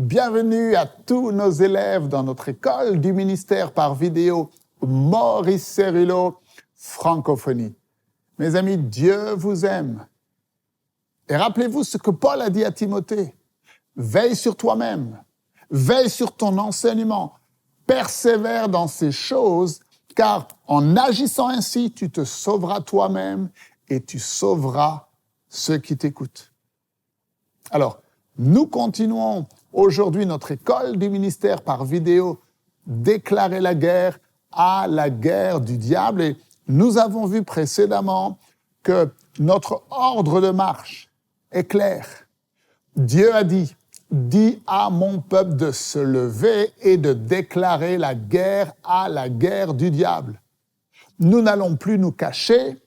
Bienvenue à tous nos élèves dans notre école du ministère par vidéo Maurice Cerullo, francophonie. Mes amis, Dieu vous aime. Et rappelez-vous ce que Paul a dit à Timothée. Veille sur toi-même, veille sur ton enseignement, persévère dans ces choses, car en agissant ainsi, tu te sauveras toi-même et tu sauveras ceux qui t'écoutent. Alors, nous continuons aujourd'hui notre école du ministère par vidéo, déclarer la guerre à la guerre du diable. Et nous avons vu précédemment que notre ordre de marche est clair. Dieu a dit, dis à mon peuple de se lever et de déclarer la guerre à la guerre du diable. Nous n'allons plus nous cacher,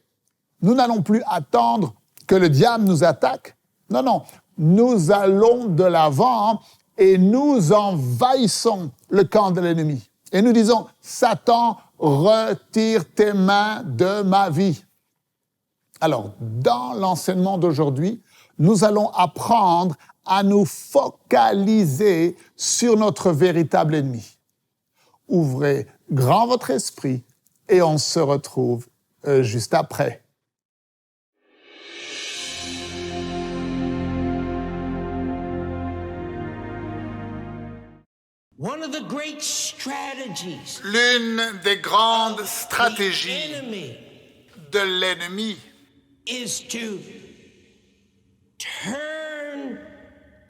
nous n'allons plus attendre que le diable nous attaque. Non, nous allons de l'avant et nous envahissons le camp de l'ennemi. Et nous disons, Satan, retire tes mains de ma vie. Alors, dans l'enseignement d'aujourd'hui, nous allons apprendre à nous focaliser sur notre véritable ennemi. Ouvrez grand votre esprit et on se retrouve juste après. L'une des grandes stratégies de l'ennemi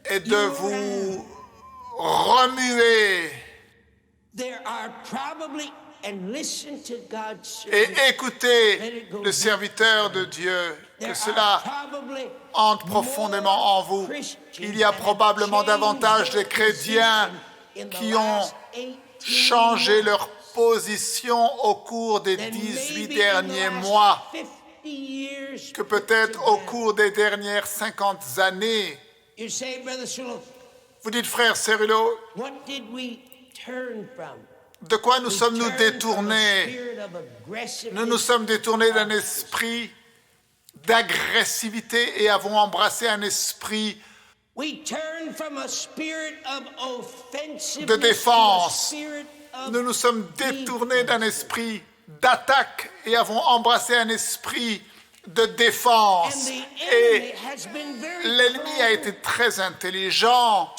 est de vous remuer et écouter le serviteur de Dieu, que cela entre profondément en vous. Il y a probablement davantage de chrétiens qui ont changé leur position au cours des 18 derniers mois que peut-être au cours des dernières 50 années. Vous dites, frère Cerullo, de quoi nous sommes-nous détournés? Nous nous sommes détournés d'un esprit d'agressivité et avons embrassé un esprit de défense. Nous nous sommes détournés d'un esprit d'attaque et avons embrassé un esprit de défense. Et l'ennemi a été très intelligent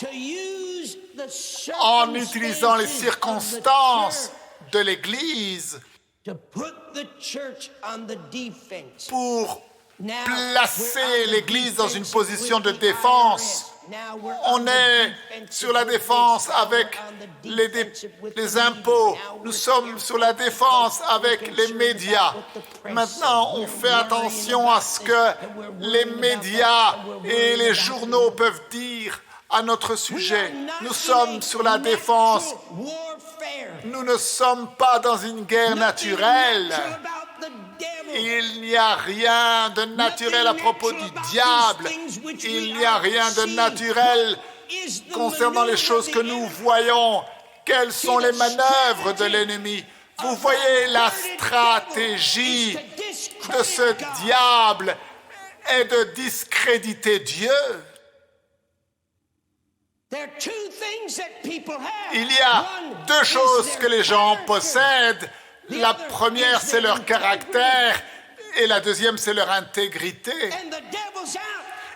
en utilisant les circonstances de l'Église pour placer l'Église dans une position de défense. On est sur la défense avec les impôts. Nous sommes sur la défense avec les médias. Maintenant, on fait attention à ce que les médias et les journaux peuvent dire à notre sujet. Nous sommes sur la défense. Nous ne sommes pas dans une guerre naturelle. Il n'y a rien de naturel à propos du diable. Il n'y a rien de naturel concernant les choses que nous voyons. Quelles sont les manœuvres de l'ennemi? Vous voyez, la stratégie de ce diable est de discréditer Dieu. Il y a deux choses que les gens possèdent. La première, c'est leur caractère, et la deuxième, c'est leur intégrité.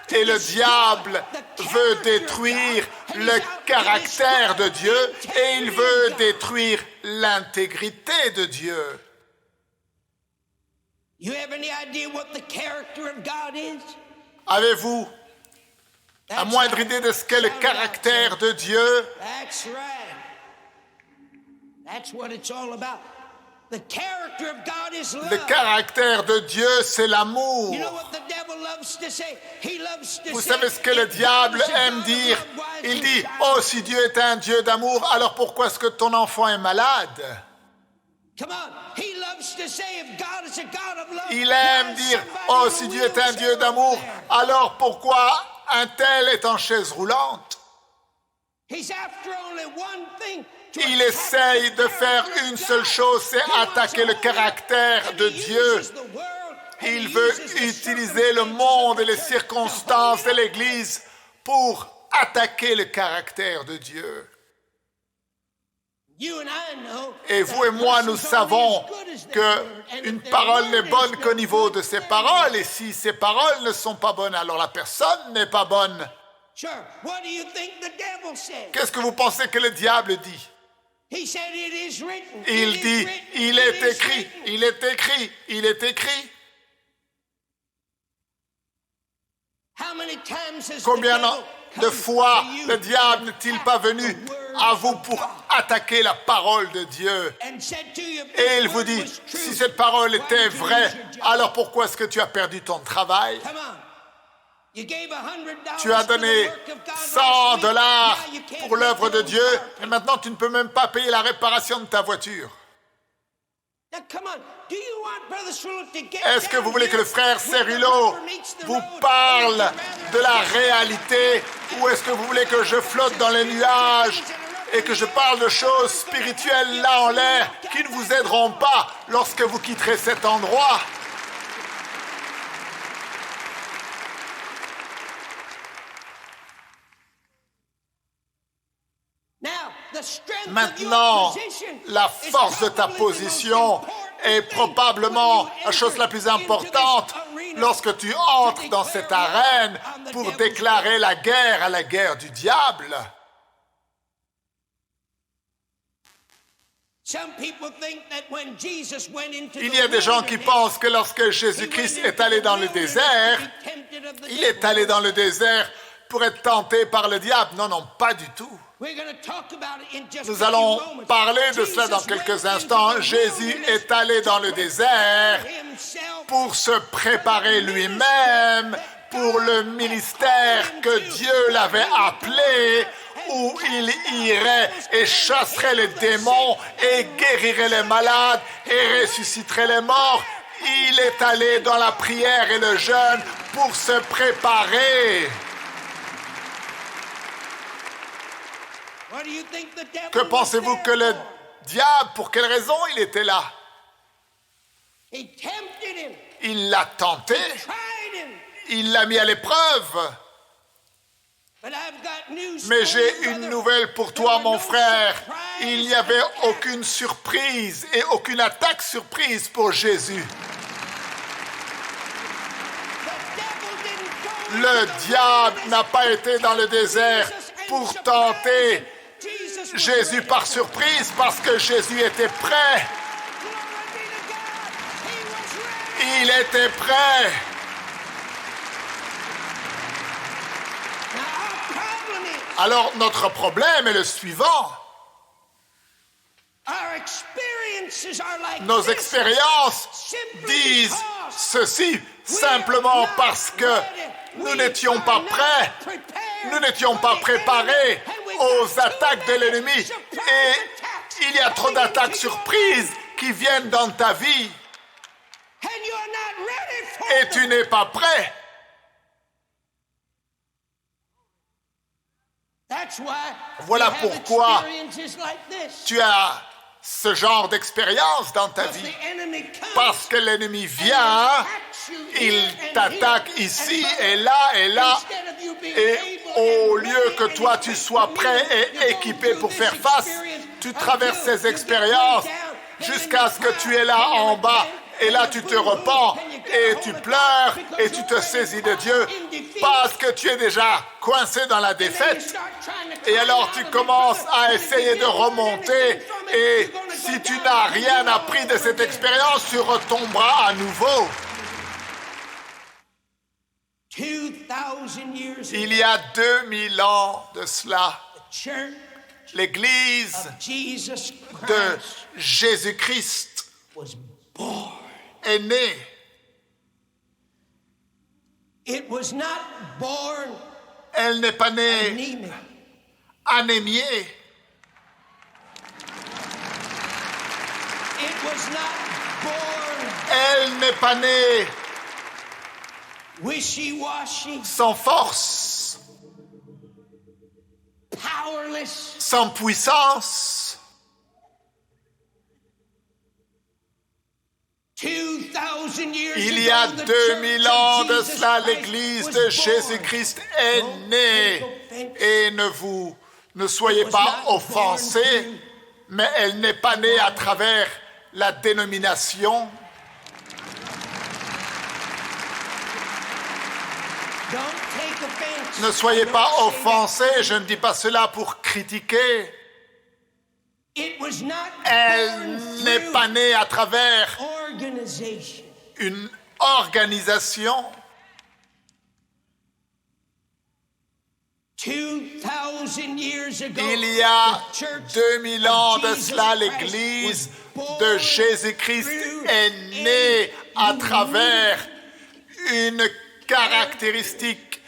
Et le diable veut détruire le caractère de Dieu, et il veut détruire l'intégrité de Dieu. Avez-vous la moindre idée de ce qu'est le caractère de Dieu? Le caractère de Dieu, c'est l'amour. Vous savez ce que le diable aime dire? Il dit, oh, si Dieu est un Dieu d'amour, alors pourquoi est-ce que ton enfant est malade? Il aime dire, oh, si Dieu est un Dieu d'amour, alors pourquoi un tel est en chaise roulante? Il essaye de faire une seule chose, c'est attaquer le caractère de Dieu. Il veut utiliser le monde et les circonstances de l'Église pour attaquer le caractère de Dieu. Et vous et moi, nous savons qu'une parole n'est bonne qu'au niveau de ses paroles. Et si ses paroles ne sont pas bonnes, alors la personne n'est pas bonne. Qu'est-ce que vous pensez que le diable dit? Il dit, il est écrit, il est écrit, il est écrit. Combien de fois le diable n'est-il pas venu à vous pour attaquer la parole de Dieu? Et il vous dit, si cette parole était vraie, alors pourquoi est-ce que tu as perdu ton travail? Tu as donné $100 pour l'œuvre de Dieu et maintenant tu ne peux même pas payer la réparation de ta voiture. Est-ce que vous voulez que le frère Cerullo vous parle de la réalité ou est-ce que vous voulez que je flotte dans les nuages et que je parle de choses spirituelles là en l'air qui ne vous aideront pas lorsque vous quitterez cet endroit? Maintenant, la force de ta position est probablement la chose la plus importante lorsque tu entres dans cette arène pour déclarer la guerre à la guerre du diable. Il y a des gens qui pensent que lorsque Jésus-Christ est allé dans le désert, il est allé dans le désert pour être tenté par le diable. Non, non, pas du tout. Nous allons parler de cela dans quelques instants. Jésus est allé dans le désert pour se préparer lui-même pour le ministère que Dieu l'avait appelé, où il irait et chasserait les démons et guérirait les malades et ressusciterait les morts. Il est allé dans la prière et le jeûne pour se préparer. Que pensez-vous que le diable, pour quelle raison il était là? Il l'a tenté, il l'a mis à l'épreuve. Mais j'ai une nouvelle pour toi, mon frère. Il n'y avait aucune surprise et aucune attaque surprise pour Jésus. Le diable n'a pas été dans le désert pour tenter Jésus par surprise parce que Jésus était prêt. Il était prêt. Alors notre problème est le suivant. Nos expériences disent ceci simplement parce que nous n'étions pas prêts. Nous n'étions pas préparés aux attaques de l'ennemi. Et il y a trop d'attaques surprises qui viennent dans ta vie. Et tu n'es pas prêt. Voilà pourquoi tu as ce genre d'expérience dans ta vie. Parce que l'ennemi vient, il t'attaque ici et là et là. Et au lieu que toi tu sois prêt et équipé pour faire face, tu traverses ces expériences jusqu'à ce que tu es là en bas. Et là tu te repens et tu pleures et tu te saisis de Dieu parce que tu es déjà coincé dans la défaite. Et alors tu commences à essayer de remonter et si tu n'as rien appris de cette expérience, tu retomberas à nouveau. Il y a 2000 ans de cela, l'Église de Jésus-Christ est née. Elle n'est pas née anémiée. Elle n'est pas née sans force, sans puissance. Il y a 2000 ans de cela, l'Église de Jésus-Christ est née Et ne soyez pas offensés, mais elle n'est pas née à travers la dénomination. Ne soyez pas offensés, je ne dis pas cela pour critiquer. Elle n'est pas née à travers une organisation. 2000 Il y a 2000 ans de cela, l'Église de Jésus-Christ est née à travers une caractéristique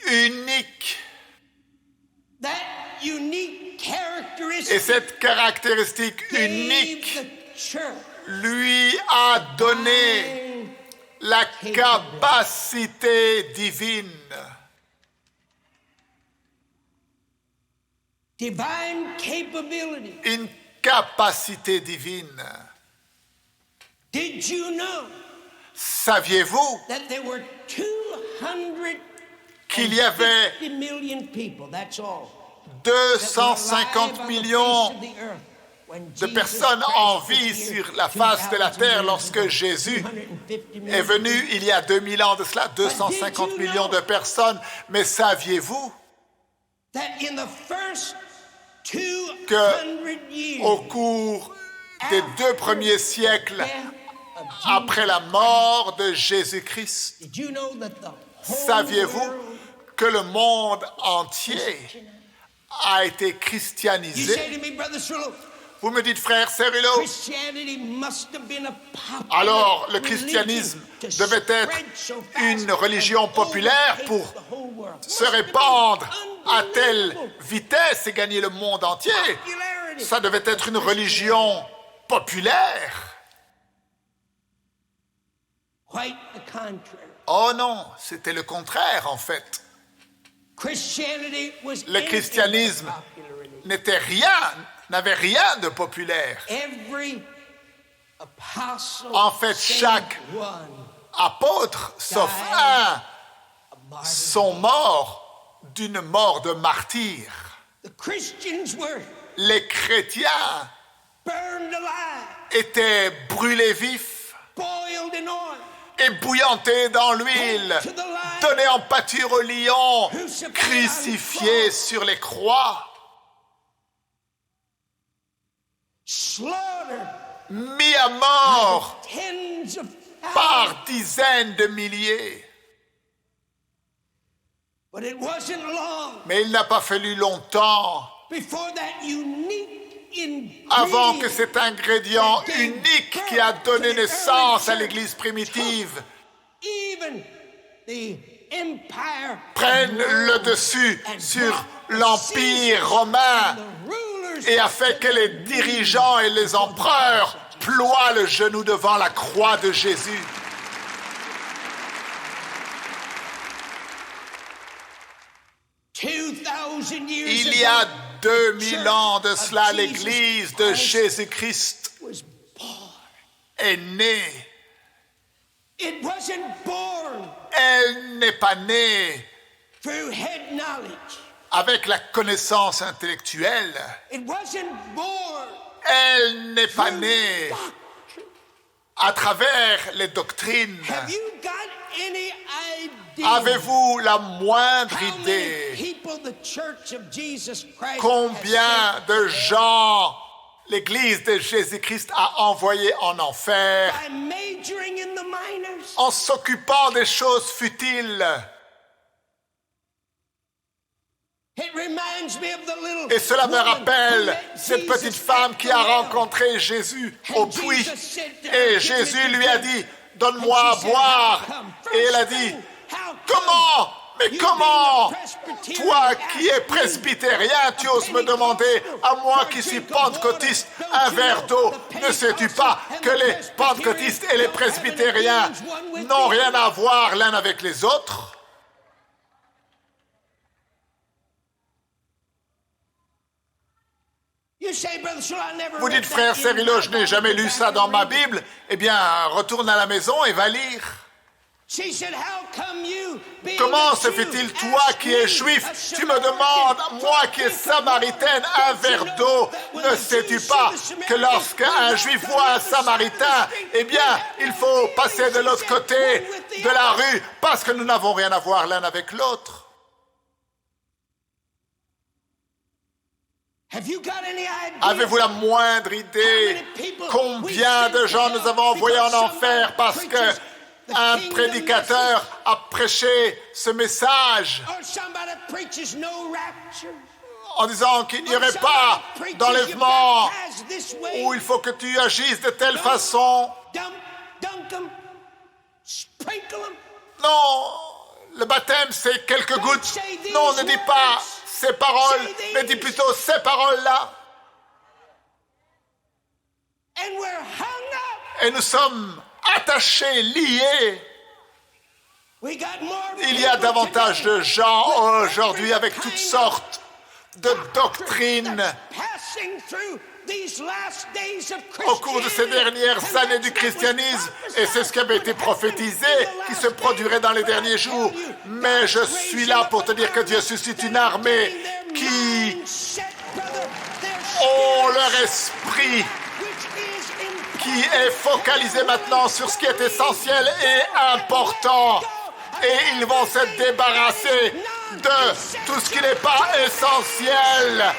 unique. Et cette caractéristique unique lui a donné la capacité divine. Une capacité divine. Saviez-vous qu'il y avait 250 millions de personnes en vie sur la face de la terre lorsque Jésus est venu il y a 2000 ans de cela, 250 millions de personnes. Mais saviez-vous qu'au cours des 2 premiers siècles après la mort de Jésus-Christ, saviez-vous que le monde entier a été christianisé? Vous me dites, frère Cerullo, alors le christianisme devait être une religion populaire pour se répandre à telle vitesse et gagner le monde entier. Ça devait être une religion populaire. Oh non, c'était le contraire en fait. Le christianisme n'avait rien de populaire. En fait, chaque apôtre, sauf un, sont morts d'une mort de martyr. Les chrétiens étaient brûlés vifs, ébouillantés dans l'huile, donnés en pâture aux lions, crucifiés sur les croix, mis à mort par dizaines de milliers. Mais il n'a pas fallu longtemps avant que cet ingrédient unique qui a donné naissance à l'Église primitive prenne le dessus sur l'Empire romain et a fait que les dirigeants et les empereurs ploient le genou devant la croix de Jésus. Il y a 2000 ans de cela, l'Église de Jésus-Christ est née. Elle n'est pas née avec la connaissance intellectuelle. Elle n'est pas née à travers les doctrines. Avez-vous la moindre idée combien de gens l'Église de Jésus-Christ a envoyé en enfer en s'occupant des choses futiles? Et cela me rappelle cette petite femme qui a rencontré Jésus au puits. Et Jésus lui a dit, « Donne-moi à boire. » Et elle a dit, « Comment? Mais comment? Toi qui es presbytérien, tu oses me demander, à moi qui suis pentecôtiste, un verre d'eau. Ne sais-tu pas que les pentecôtistes et les presbytériens n'ont rien à voir l'un avec les autres? » Vous dites, frère Cerullo, je n'ai jamais lu ça dans ma Bible. Eh bien, retourne à la maison et va lire. Comment se fait-il, toi qui es juif, tu me demandes, moi qui es samaritaine, un verre d'eau? Ne sais-tu pas que lorsqu'un juif voit un samaritain, eh bien, il faut passer de l'autre côté de la rue parce que nous n'avons rien à voir l'un avec l'autre? Avez-vous la moindre idée combien de gens nous avons envoyés en enfer parce que un prédicateur a prêché ce message en disant qu'il n'y aurait pas d'enlèvement, où il faut que tu agisses de telle façon? Non, le baptême c'est quelques gouttes. Non, ne dis pas ces paroles, mais dis plutôt ces paroles-là. Et nous sommes attachés, liés. Il y a davantage de gens aujourd'hui avec toutes sortes de doctrines au cours de ces dernières années du christianisme, et c'est ce qui avait été prophétisé, qui se produirait dans les derniers jours. Mais je suis là pour te dire que Dieu suscite une armée qui ont leur esprit qui est focalisé maintenant sur ce qui est essentiel et important. Et ils vont se débarrasser de tout ce qui n'est pas essentiel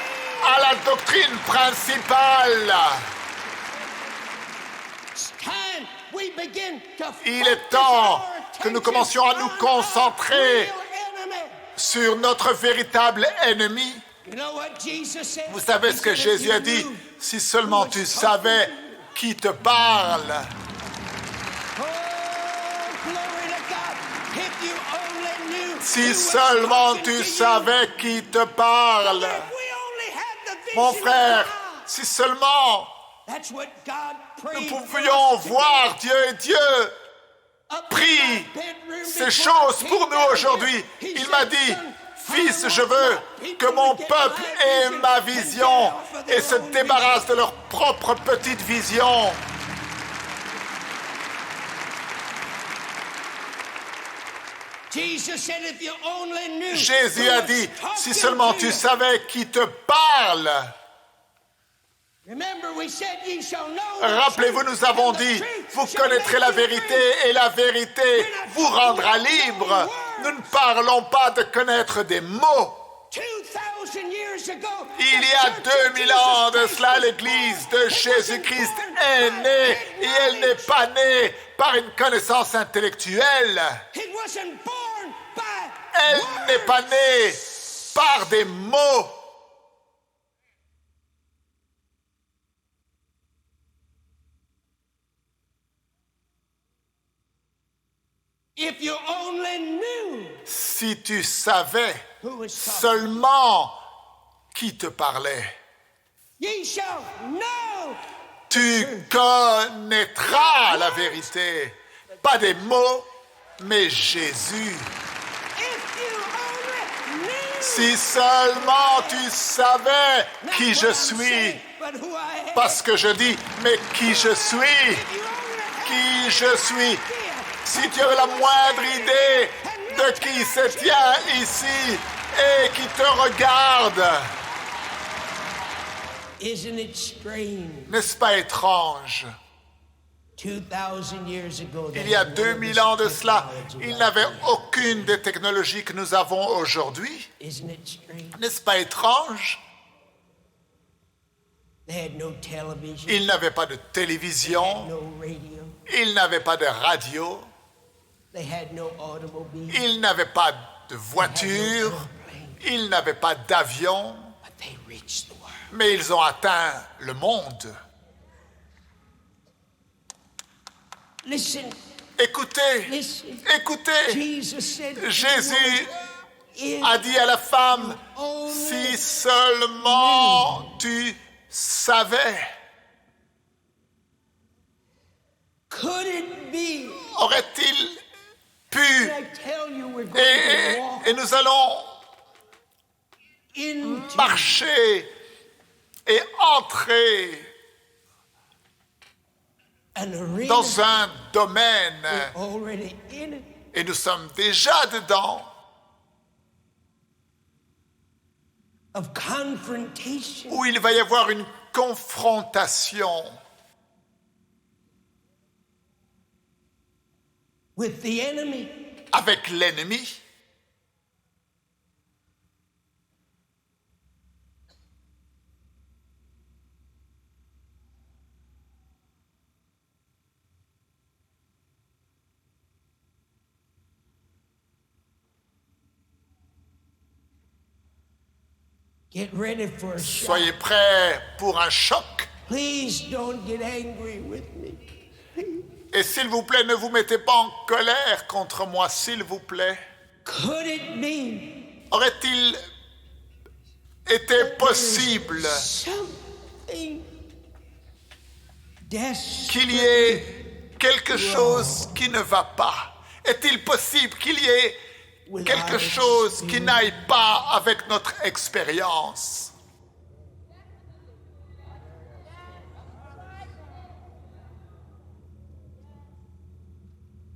à la doctrine principale. Il est temps que nous commencions à nous concentrer sur notre véritable ennemi. Vous savez ce que Jésus a dit? Si seulement tu savais qui te parle. Si seulement tu savais qui te parle. Mon frère, si seulement nous pouvions voir Dieu, et Dieu prie ces choses pour nous aujourd'hui. Il m'a dit, Fils, je veux que mon peuple ait ma vision et se débarrasse de leur propre petite vision. Jésus a dit, si seulement tu savais qui te parle. Rappelez-vous, nous avons dit, vous connaîtrez la vérité et la vérité vous rendra libre. Nous ne parlons pas de connaître des mots. Il y a 2000 ans de cela, l'Église de Jésus-Christ est née et elle n'est pas née par une connaissance intellectuelle. Elle n'est pas née par des mots. Si tu savais seulement qui te parlait, tu connaîtras la vérité. Pas des mots, mais Jésus. Si seulement tu savais qui je suis, parce que je dis, mais qui je suis, qui je suis. Si tu avais la moindre idée de qui se tient ici et qui te regarde, n'est-ce pas étrange? Il y a 2000 ans de cela, ils n'avaient aucune des technologies que nous avons aujourd'hui. N'est-ce pas étrange? Ils n'avaient pas de télévision, ils n'avaient pas de radio, ils n'avaient pas de voiture, ils n'avaient pas d'avion, mais ils ont atteint le monde. Écoutez, écoutez, Jésus a dit à la femme, si seulement tu savais. Aurait-il pu, et nous allons marcher et entrer dans un domaine Et nous sommes déjà dedans. Of confrontation. Où il va y avoir une confrontation With the enemy. Avec l'ennemi. Get ready for a shock. Soyez prêts pour un choc. Please don't get angry with me. Et s'il vous plaît, ne vous mettez pas en colère contre moi, s'il vous plaît. Could it be Aurait-il été possible something qu'il y ait quelque chose qui ne va pas? Est-il possible qu'il y ait quelque chose qui n'aille pas avec notre expérience?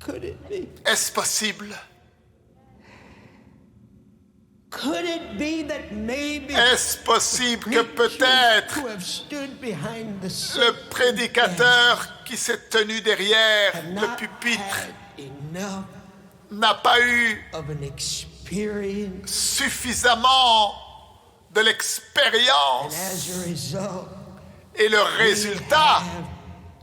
Could it be? Est-ce possible? Could it be that maybe Est-ce possible que peut-être who have stood behind the le prédicateur qui s'est tenu derrière have le not pupitre had enough n'a pas eu of an experience, suffisamment de and l'expérience, as a result, et le résultat have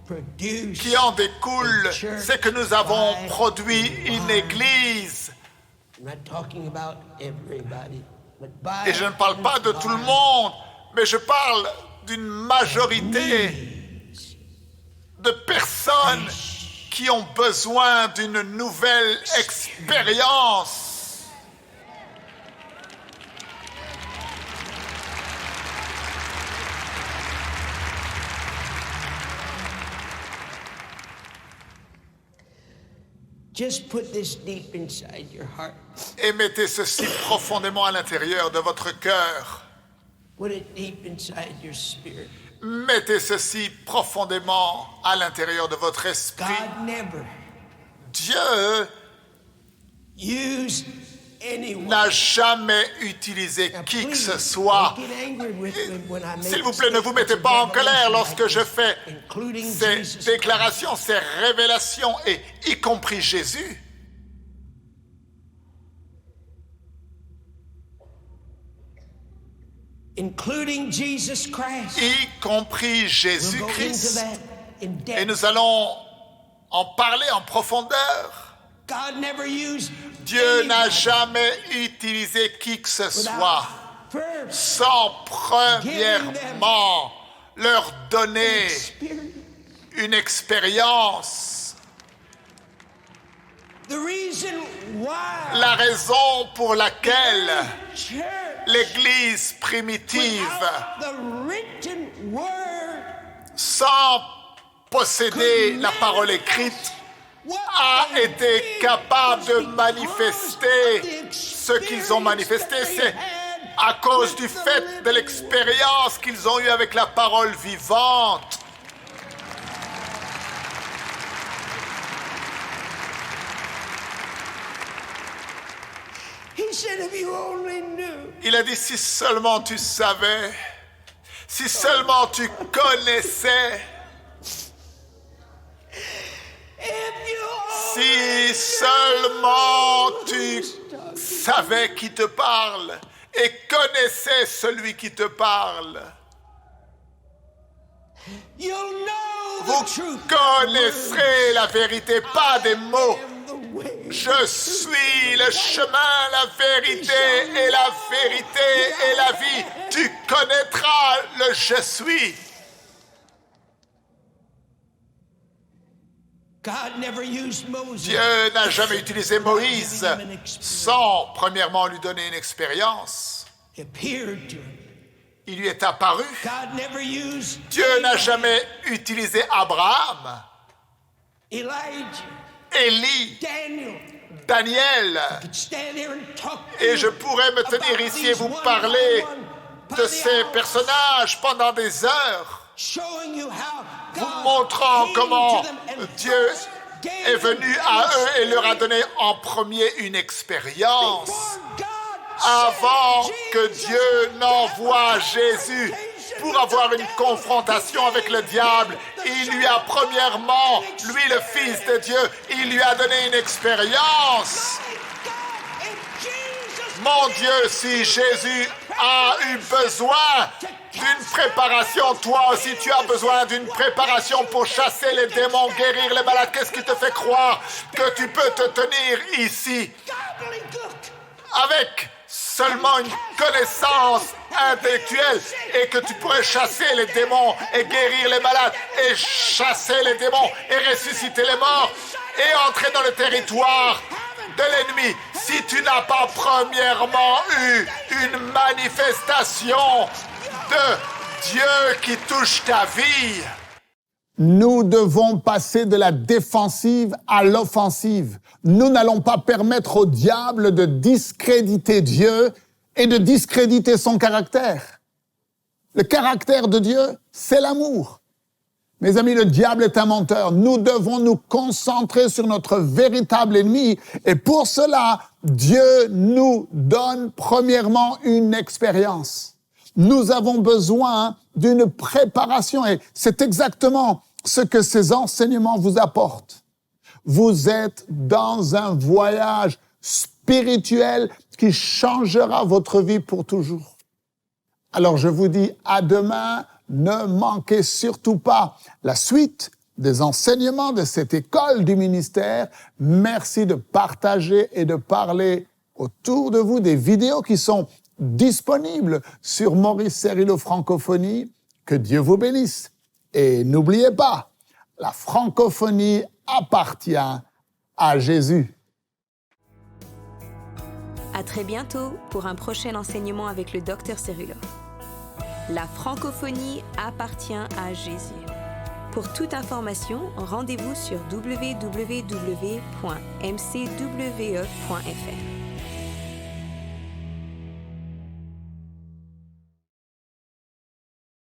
produced qui en découle, c'est que nous avons produit une église. I'm not talking about everybody, but by Et je ne parle pas de tout le monde, mais je parle d'une majorité de personnes qui ont besoin d'une nouvelle expérience. Just put this deep inside your heart. Et mettez ceci profondément à l'intérieur de votre cœur. Put it deep inside your spirit. Mettez ceci profondément à l'intérieur de votre esprit. God never Dieu used anyone. n'a jamais utilisé Now, qui que please, ce soit. don't get angry with me when I make S'il vous plaît, ne vous mettez pas en colère lorsque je fais ces déclarations, ces révélations, et y compris Jésus. Including Jesus Christ. Y compris We'll go into Jésus-Christ. that in Et depth. nous allons en parler en profondeur. God never used Dieu n'a anybody jamais utilisé qui que ce without soit first sans premièrement leur donner experience. une expérience. The reason why La raison pour laquelle church l'Église primitive, without the written word sans posséder la parole écrite, a été capable de manifester ce qu'ils ont manifesté. C'est à cause du fait de l'expérience qu'ils ont eue avec la parole vivante. He said, if you only knew. Il a dit, si seulement tu savais, si seulement tu connaissais, If you si seulement tu savais qui te parle et connaissais celui qui te parle. you'll know Vous the truth. connaisserez la vérité, pas des mots. I am the way. Je suis le chemin, la vérité et la vérité et la vie. Tu connaîtras le je suis. God never used Moses. Dieu n'a jamais utilisé Moïse sans premièrement lui donner une expérience. He appeared to him. Il lui est apparu. God never used Dieu n'a jamais utilisé Abraham, Elijah, Élie, Daniel. Daniel. Could stand here and talk to Et you je pourrais me tenir about ici et these vous one parler by one, by de the ces hour, personnages pendant des heures, showing you how vous God montrant came comment to them and Dieu first est venu à eux et leur a donné en premier une expérience. Avant que Dieu n'envoie Jésus pour avoir une confrontation avec le diable, il lui a premièrement, lui le Fils de Dieu, il lui a donné une expérience. Mon Dieu, si Jésus a eu besoin d'une préparation, toi aussi tu as besoin d'une préparation pour chasser les démons, guérir les malades. Qu'est-ce qui te fait croire que tu peux te tenir ici avec seulement une connaissance intellectuelle et que tu pourrais chasser les démons et guérir les malades et chasser les démons et ressusciter les morts et entrer dans le territoire de l'ennemi si tu n'as pas premièrement eu une manifestation de Dieu qui touche ta vie? Nous devons passer de la défensive à l'offensive. Nous n'allons pas permettre au diable de discréditer Dieu et de discréditer son caractère. Le caractère de Dieu, c'est l'amour. Mes amis, le diable est un menteur. Nous devons nous concentrer sur notre véritable ennemi. Et pour cela, Dieu nous donne premièrement une expérience. Nous avons besoin d'une préparation et c'est exactement ce que ces enseignements vous apportent. Vous êtes dans un voyage spirituel qui changera votre vie pour toujours. Alors je vous dis à demain, ne manquez surtout pas la suite des enseignements de cette école du ministère. Merci de partager et de parler autour de vous des vidéos qui sont disponibles sur Maurice Cerullo Francophonie. Que Dieu vous bénisse. Et n'oubliez pas, la francophonie appartient à Jésus. À très bientôt pour un prochain enseignement avec le Dr Cerullo. La francophonie appartient à Jésus. Pour toute information, rendez-vous sur www.mcwe.fr.